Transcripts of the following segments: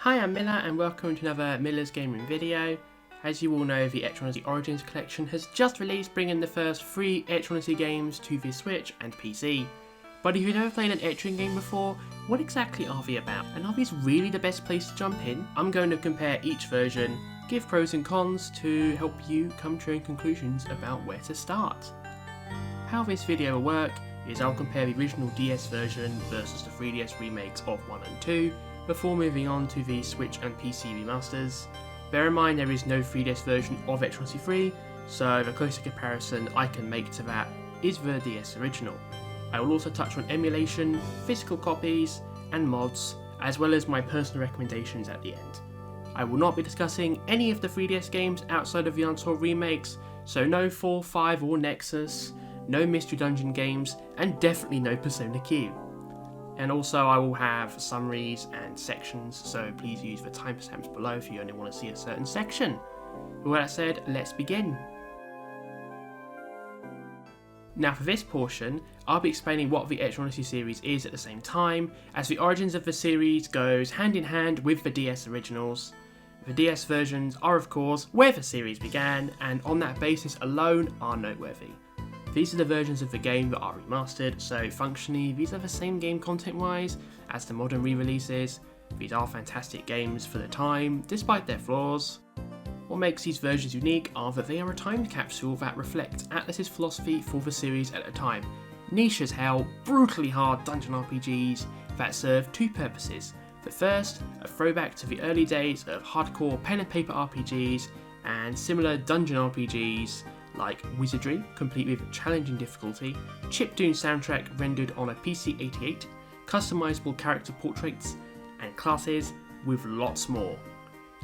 Hi, I'm Milla and welcome to another Milla's Gaming video. As you all know, the Etrian Odyssey Origins Collection has just released, bringing the first 3 Etrian Odyssey games to the Switch and PC. But if you've never played an Etrian game before, what exactly are they about? And are these really the best place to jump in? I'm going to compare each version, give pros and cons to help you come to your own conclusions about where to start. How this video will work is I'll compare the original DS version versus the 3DS remakes of 1 and 2, before moving on to the Switch and PC remasters. Bear in mind there is no 3DS version of Etrian Odyssey 3, so the closest comparison I can make to that is the DS original. I will also touch on emulation, physical copies, and mods, as well as my personal recommendations at the end. I will not be discussing any of the 3DS games outside of the Untold remakes, so no 4, 5 or Nexus, no Mystery Dungeon games, and definitely no Persona Q. And also I will have summaries and sections, so please use the timestamps below if you only want to see a certain section. With that said, let's begin. Now for this portion, I'll be explaining what the Etrian Odyssey series is at the same time, as the origins of the series goes hand in hand with the DS originals. The DS versions are of course where the series began, and on that basis alone are noteworthy. These are the versions of the game that are remastered, so functionally these are the same game content wise as the modern re-releases. These are fantastic games for the time, despite their flaws. What makes these versions unique are that they are a time capsule that reflects Atlus's philosophy for the series at a time. Niche as hell, brutally hard dungeon RPGs that serve 2 purposes. The first, a throwback to the early days of hardcore pen and paper RPGs and similar dungeon RPGs like Wizardry, complete with challenging difficulty, chiptune soundtrack rendered on a PC-88, customizable character portraits and classes, with lots more.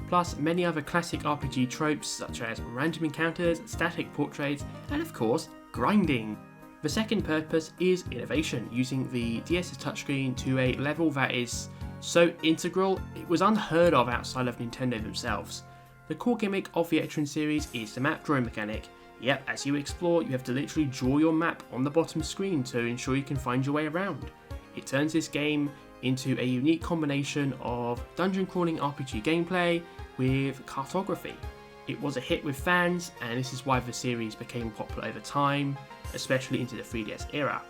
Plus many other classic RPG tropes such as random encounters, static portraits, and of course, grinding. The second purpose is innovation, using the DS's touchscreen to a level that is so integral it was unheard of outside of Nintendo themselves. The core gimmick of the Etrian series is the map drawing mechanic. Yep, as you explore, you have to literally draw your map on the bottom screen to ensure you can find your way around. It turns this game into a unique combination of dungeon crawling RPG gameplay with cartography. It was a hit with fans, and this is why the series became popular over time, especially into the 3DS era.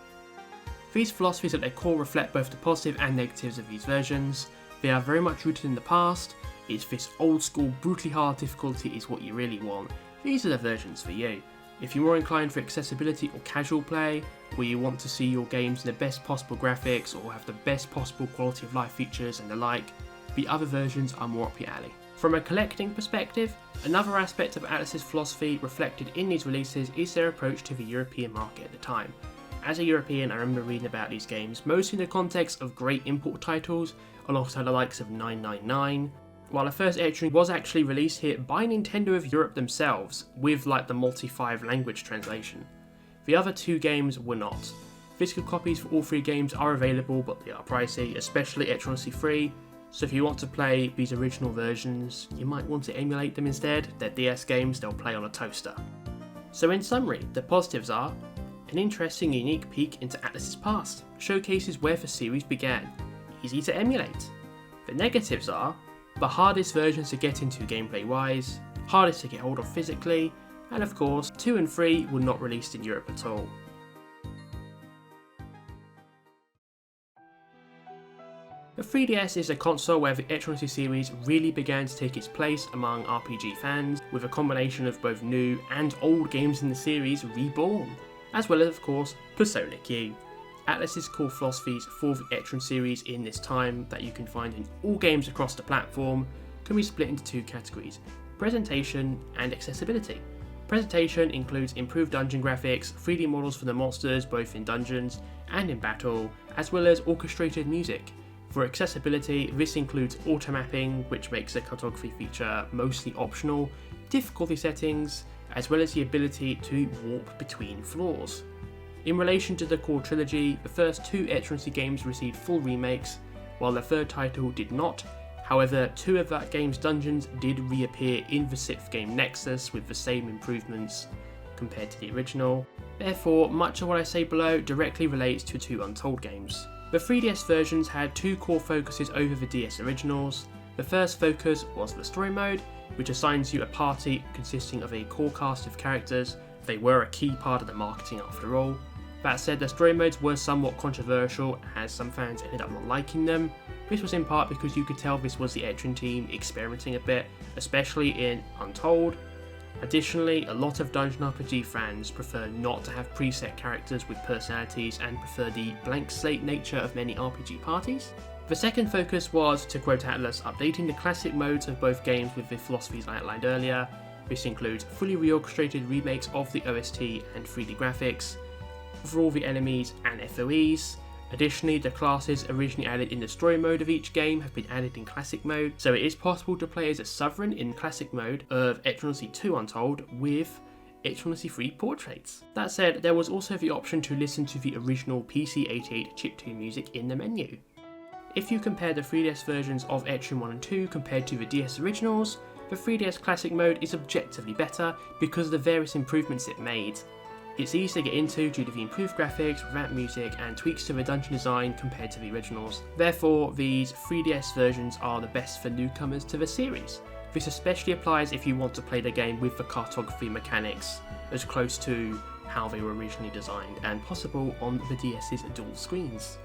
These philosophies at their core reflect both the positive and negatives of these versions. They are very much rooted in the past. It's this old school, brutally hard difficulty is what you really want. These are the versions for you. If you're more inclined for accessibility or casual play, where you want to see your games in the best possible graphics or have the best possible quality of life features and the like, the other versions are more up your alley. From a collecting perspective, another aspect of Atlus's philosophy reflected in these releases is their approach to the European market at the time. As a European, I remember reading about these games mostly in the context of great import titles alongside the likes of 999, while the first Etrian was actually released here by Nintendo of Europe themselves, with like the multi-5 language translation. The other 2 games were not. Physical copies for all 3 games are available, but they are pricey, especially Etrian Odyssey 3, so if you want to play these original versions, you might want to emulate them instead. They're DS games, they'll play on a toaster. So in summary, the positives are an interesting, unique peek into Atlus's past, showcases where the series began, easy to emulate. The negatives are the hardest versions to get into gameplay wise, hardest to get hold of physically, and of course 2 and 3 were not released in Europe at all. The 3DS is a console where the Etrian Odyssey series really began to take its place among RPG fans, with a combination of both new and old games in the series reborn, as well as of course Persona Q. Atlus's core philosophies for the Etrian series in this time that you can find in all games across the platform can be split into 2 categories: presentation and accessibility. Presentation includes improved dungeon graphics, 3D models for the monsters both in dungeons and in battle, as well as orchestrated music. For accessibility, this includes auto-mapping, which makes the cartography feature mostly optional, difficulty settings, as well as the ability to warp between floors. In relation to the core trilogy, the first 2 Etrian Odyssey games received full remakes, while the third title did not. However, 2 of that game's dungeons did reappear in the 6th game Nexus with the same improvements compared to the original. Therefore, much of what I say below directly relates to 2 Untold games. The 3DS versions had 2 core focuses over the DS originals. The first focus was the story mode, which assigns you a party consisting of a core cast of characters. They were a key part of the marketing after all. That said, the story modes were somewhat controversial as some fans ended up not liking them. This was in part because you could tell this was the Etrian team experimenting a bit, especially in Untold. Additionally, a lot of Dungeon RPG fans prefer not to have preset characters with personalities and prefer the blank slate nature of many RPG parties. The second focus was, to quote Atlas, updating the classic modes of both games with the philosophies I outlined earlier. This includes fully reorchestrated remakes of the OST and 3D graphics for all the enemies and FOEs. Additionally, the classes originally added in the story mode of each game have been added in classic mode, so it is possible to play as a Sovereign in classic mode of Etrian Odyssey II Untold with Etrian Odyssey III portraits. That said, there was also the option to listen to the original PC-88 chiptune music in the menu. If you compare the 3DS versions of Etrian 1 and 2 compared to the DS originals, the 3DS classic mode is objectively better because of the various improvements it made. It's easy to get into due to the improved graphics, revamped music, and tweaks to the dungeon design compared to the originals. Therefore, these 3DS versions are the best for newcomers to the series. This especially applies if you want to play the game with the cartography mechanics as close to how they were originally designed and possible on the DS's dual screens.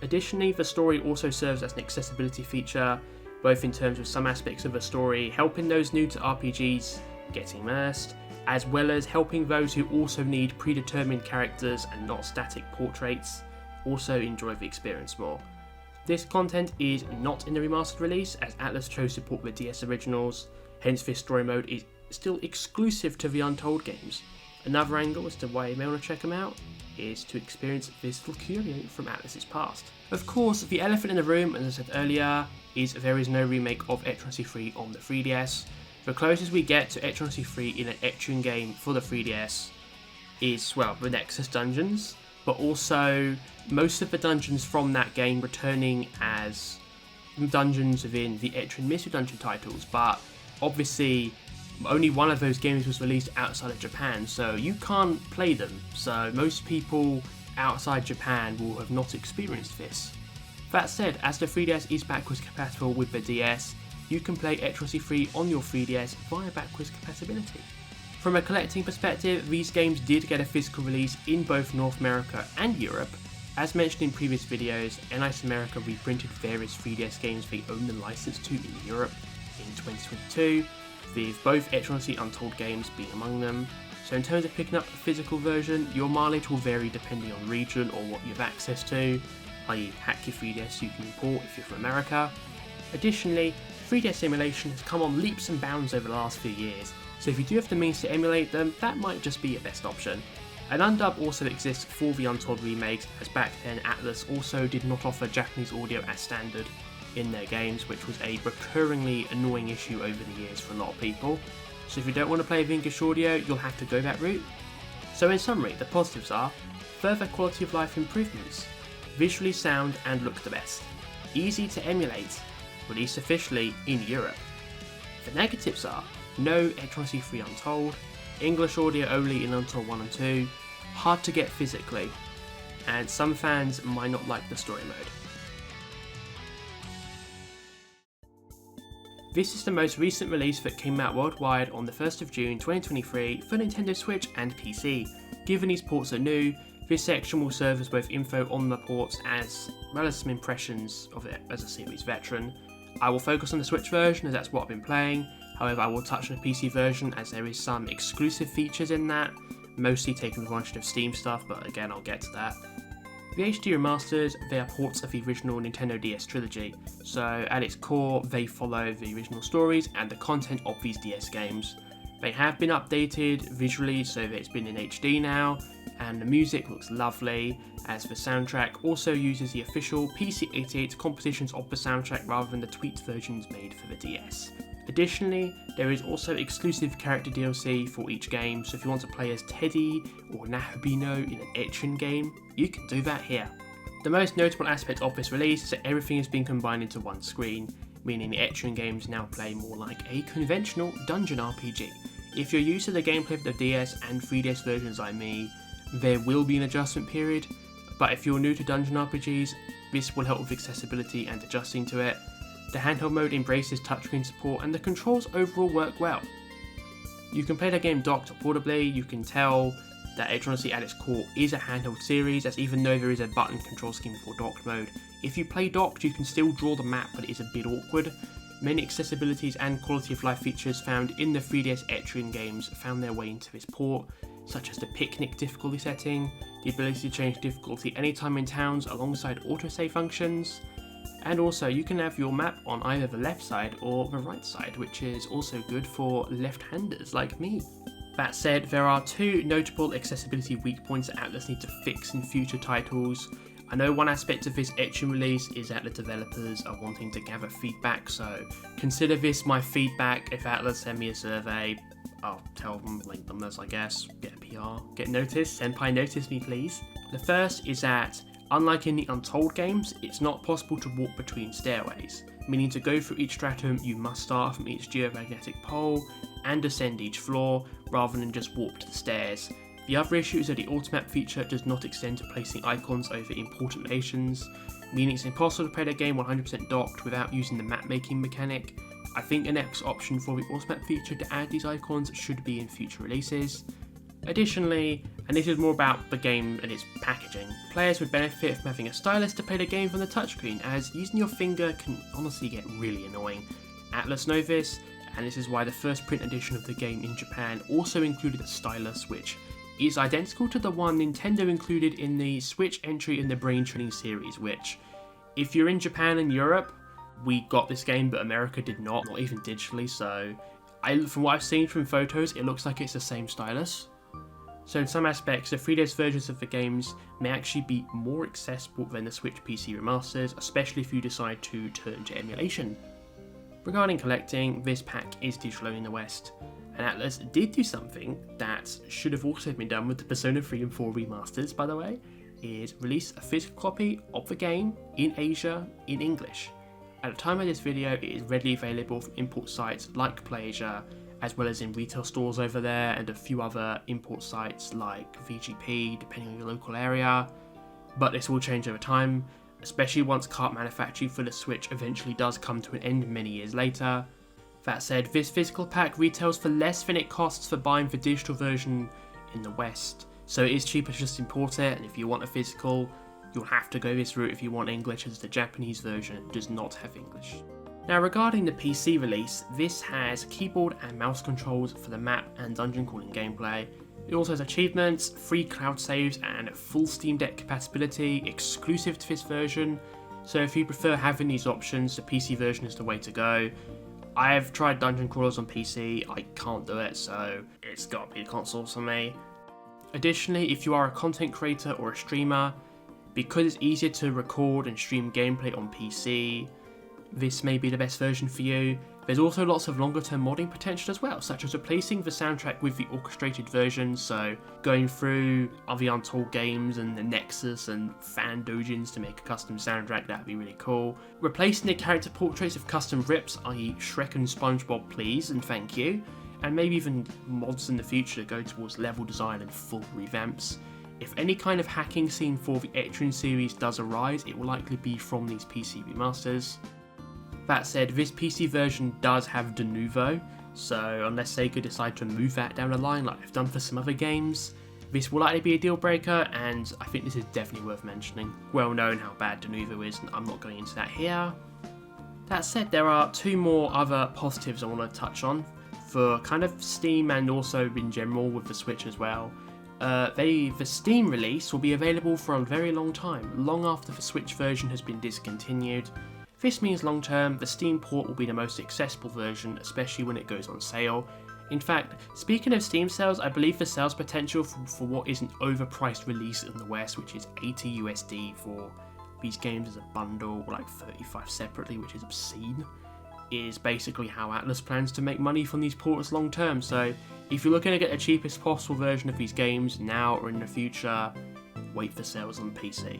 Additionally, the story also serves as an accessibility feature, both in terms of some aspects of the story helping those new to RPGs get immersed, as well as helping those who also need predetermined characters and not static portraits also enjoy the experience more. This content is not in the remastered release as Atlas chose to port the DS originals, hence this story mode is still exclusive to the Untold games. Another angle as to why you may want to check them out is to experience this little curio from Atlas's past. Of course, the elephant in the room, as I said earlier, is there is no remake of Etrian Odyssey III on the 3DS. The closest we get to Etrian Odyssey III in an Etrian game for the 3DS is, well, the Nexus dungeons, but also most of the dungeons from that game returning as dungeons within the Etrian Mystery Dungeon titles, but obviously only one of those games was released outside of Japan, so you can't play them, so most people outside Japan will have not experienced this. That said, as the 3DS is backwards compatible with the DS, you can play Etrian Odyssey III on your 3DS via backwards compatibility. From a collecting perspective, these games did get a physical release in both North America and Europe. As mentioned in previous videos, NICE America reprinted various 3DS games they own the license to in Europe in 2022, with both Etrian Odyssey Untold games being among them. So in terms of picking up a physical version, your mileage will vary depending on region or what you have access to, i.e. hack your 3DS you can import if you're from America. Additionally, 3DS emulation has come on leaps and bounds over the last few years, so if you do have the means to emulate them, that might just be your best option. An undub also exists for the Untold remakes, as back then Atlas also did not offer Japanese audio as standard in their games, which was a recurringly annoying issue over the years for a lot of people. So if you don't want to play with English audio, you'll have to go that route. So in summary, the positives are further quality of life improvements, visually sound and look the best, easy to emulate, released officially in Europe. The negatives are no Etrian Odyssey III Untold, English audio only in Untold 1 and 2, hard to get physically, and some fans might not like the story mode. This is the most recent release that came out worldwide on the 1st of June 2023 for Nintendo Switch and PC. Given these ports are new, this section will serve as both info on the ports as well as some impressions of it as a series veteran. I will focus on the Switch version as that's what I've been playing, however I will touch on the PC version as there is some exclusive features in that, mostly taking advantage of Steam stuff, but again I'll get to that. The HD remasters, they are ports of the original Nintendo DS trilogy, so at its core they follow the original stories and the content of these DS games. They have been updated visually so that it's been in HD now, and the music looks lovely, as the soundtrack also uses the official PC-88 compositions of the soundtrack rather than the tweaked versions made for the DS. Additionally, there is also exclusive character DLC for each game, so if you want to play as Teddy or Nahabino in an Etrian game, you can do that here. The most notable aspect of this release is that everything has been combined into one screen, meaning the Etrian games now play more like a conventional dungeon RPG. If you're used to the gameplay of the DS and 3DS versions like me, there will be an adjustment period, but if you're new to dungeon RPGs, this will help with accessibility and adjusting to it. The handheld mode embraces touchscreen support and the controls overall work well. You can play the game docked or portably. You can tell that Etrian Odyssey at its core is a handheld series, as even though there is a button control scheme for docked mode, if you play docked you can still draw the map, but it is a bit awkward. Many accessibilities and quality of life features found in the 3DS Etrian games found their way into this port, such as the picnic difficulty setting, the ability to change difficulty anytime in towns alongside autosave functions, and also you can have your map on either the left side or the right side, which is also good for left-handers like me. That said, there are two notable accessibility weak points that Atlus need to fix in future titles. I know one aspect of this Etrian release is that the developers are wanting to gather feedback, so consider this my feedback. If Atlus send me a survey, I'll tell them, link them as I guess, get a PR, get noticed, senpai notice me please. The first is that, unlike in the Untold games, it's not possible to walk between stairways, meaning to go through each stratum you must start from each geomagnetic pole and ascend each floor, rather than just walk to the stairs. The other issue is that the automap feature does not extend to placing icons over important locations, meaning it's impossible to play the game 100% docked without using the map making mechanic. I think the next option for the automap feature to add these icons should be in future releases. Additionally, and this is more about the game and its packaging, players would benefit from having a stylus to play the game from the touchscreen, as using your finger can honestly get really annoying. Atlus know this, and this is why the first print edition of the game in Japan also included a stylus, which is identical to the one Nintendo included in the Switch entry in the Brain Training series, which, if you're in Japan and Europe, we got this game but America did not even digitally, so from what I've seen from photos, it looks like it's the same stylus. So in some aspects, the 3DS versions of the games may actually be more accessible than the Switch PC remasters, especially if you decide to turn to emulation. Regarding collecting, this pack is digital only in the West, and Atlus did do something that should have also been done with the Persona 3 and 4 remasters, by the way, is release a physical copy of the game in Asia in English. At the time of this video, it is readily available from import sites like PlayAsia, as well as in retail stores over there and a few other import sites like VGP, depending on your local area, but this will change over time, especially once cart manufacturing for the Switch eventually does come to an end many years later. That said, this physical pack retails for less than it costs for buying the digital version in the West, so it is cheaper to just import it, and if you want a physical, you'll have to go this route if you want English, as the Japanese version does not have English. Now regarding the PC release, this has keyboard and mouse controls for the map and dungeon crawling gameplay. It also has achievements, free cloud saves and full Steam Deck compatibility exclusive to this version, so if you prefer having these options, the PC version is the way to go. I have tried dungeon crawlers on PC, I can't do it, so it's got to be a console for me. Additionally, if you are a content creator or a streamer, because it's easier to record and stream gameplay on PC, this may be the best version for you. There's also lots of longer term modding potential as well, such as replacing the soundtrack with the orchestrated version, so going through other Untold games and the Nexus and fan dojins to make a custom soundtrack, that'd be really cool. Replacing the character portraits with custom rips, i.e. Shrek and SpongeBob please and thank you, and maybe even mods in the future that go towards level design and full revamps. If any kind of hacking scene for the Etrian series does arise, it will likely be from these PC remasters. That said, this PC version does have de nouveau, so unless Sega decide to move that down the line like they've done for some other games, this will likely be a deal breaker, and I think this is definitely worth mentioning. Well known how bad de nouveau is, and I'm not going into that here. That said, there are two more other positives I want to touch on, for kind of Steam and also in general with the Switch as well. The Steam release will be available for a very long time, long after the Switch version has been discontinued. This means long term, the Steam port will be the most accessible version, especially when it goes on sale. In fact, speaking of Steam sales, I believe the sales potential for what is an overpriced release in the West, which is $80 USD for these games as a bundle, or like 35 separately, which is obscene, is basically how Atlus plans to make money from these ports long term. So if you're looking to get the cheapest possible version of these games now or in the future, wait for sales on PC.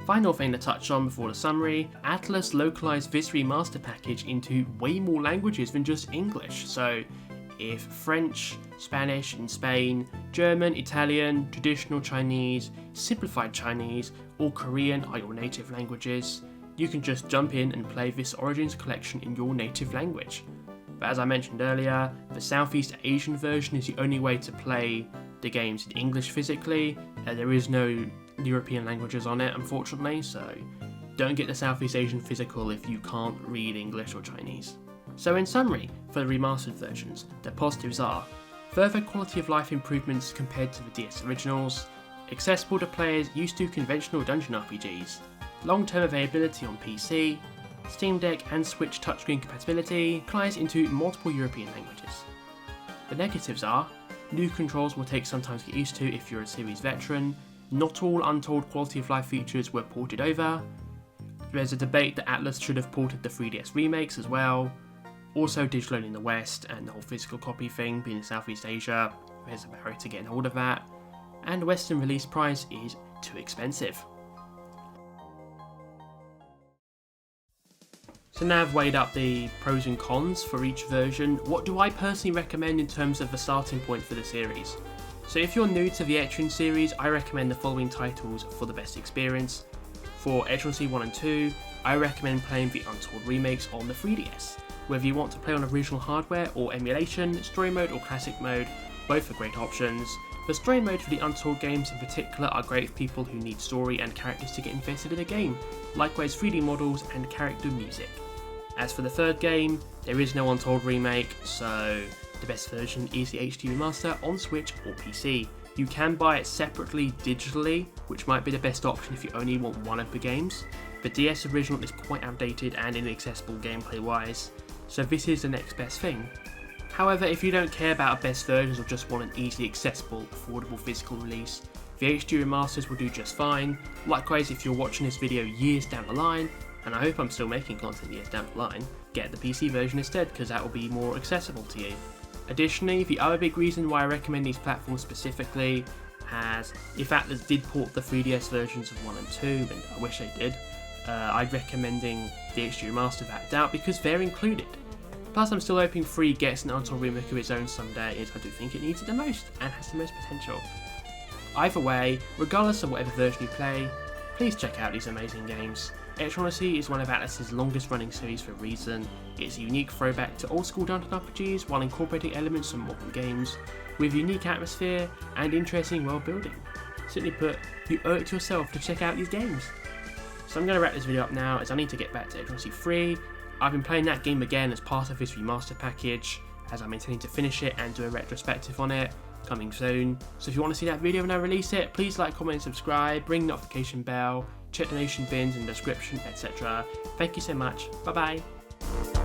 Final thing to touch on before the summary, Atlus localized this remaster package into way more languages than just English, so if French, Spanish in Spain, German, Italian, traditional Chinese, simplified Chinese, or Korean are your native languages, you can just jump in and play this Origins Collection in your native language. But as I mentioned earlier, the Southeast Asian version is the only way to play the games in English physically. There is no European languages on it, unfortunately, so don't get the Southeast Asian physical if you can't read English or Chinese. So in summary, for the remastered versions, the positives are further quality of life improvements compared to the DS originals, accessible to players used to conventional dungeon RPGs, long-term availability on PC, Steam Deck and Switch touchscreen compatibility, applies into multiple European languages. The negatives are, new controls will take some time to get used to if you're a series veteran, not all untold quality of life features were ported over, there's a debate that Atlas should have ported the 3DS remakes as well, also digital only in the West and the whole physical copy thing being in Southeast Asia, there's a barrier to getting hold of that, and Western release price is too expensive. So now I've weighed up the pros and cons for each version, what do I personally recommend in terms of the starting point for the series? So if you're new to the Etrian series, I recommend the following titles for the best experience. For Etrian Odyssey 1 and 2, I recommend playing the Untold remakes on the 3DS. Whether you want to play on original hardware or emulation, story mode or classic mode, both are great options. The story mode for the Untold games in particular are great for people who need story and characters to get invested in the game, likewise 3D models and character music. As for the third game, there is no Untold remake, so the best version is the HD remaster on Switch or PC. You can buy it separately digitally, which might be the best option if you only want one of the games. The DS original is quite outdated and inaccessible gameplay wise, so this is the next best thing. However, if you don't care about best versions or just want an easily accessible, affordable physical release, the HD remasters will do just fine. Likewise, if you're watching this video years down the line, and I hope I'm still making content years down the line, get the PC version instead because that will be more accessible to you. Additionally, the other big reason why I recommend these platforms specifically, as if Atlas did port the 3DS versions of 1 and 2, and I wish they did, I'd recommending the HD remaster without a doubt because they're included. Plus, I'm still hoping 3 gets an Untold remake of its own someday, as I do think it needs it the most and has the most potential. Either way, regardless of whatever version you play, please check out these amazing games. Etrian Odyssey is one of Atlas's longest running series for a reason. It's a unique throwback to old school dungeon RPGs while incorporating elements from modern games, with unique atmosphere and interesting world building. Simply put, you owe it to yourself to check out these games. So I'm going to wrap this video up now as I need to get back to Etrian Odyssey 3. I've been playing that game again as part of this remaster package, as I'm intending to finish it and do a retrospective on it, coming soon. So if you want to see that video when I release it, please like, comment and subscribe, ring the notification bell, check donation bins in the description, etc. Thank you so much, bye bye.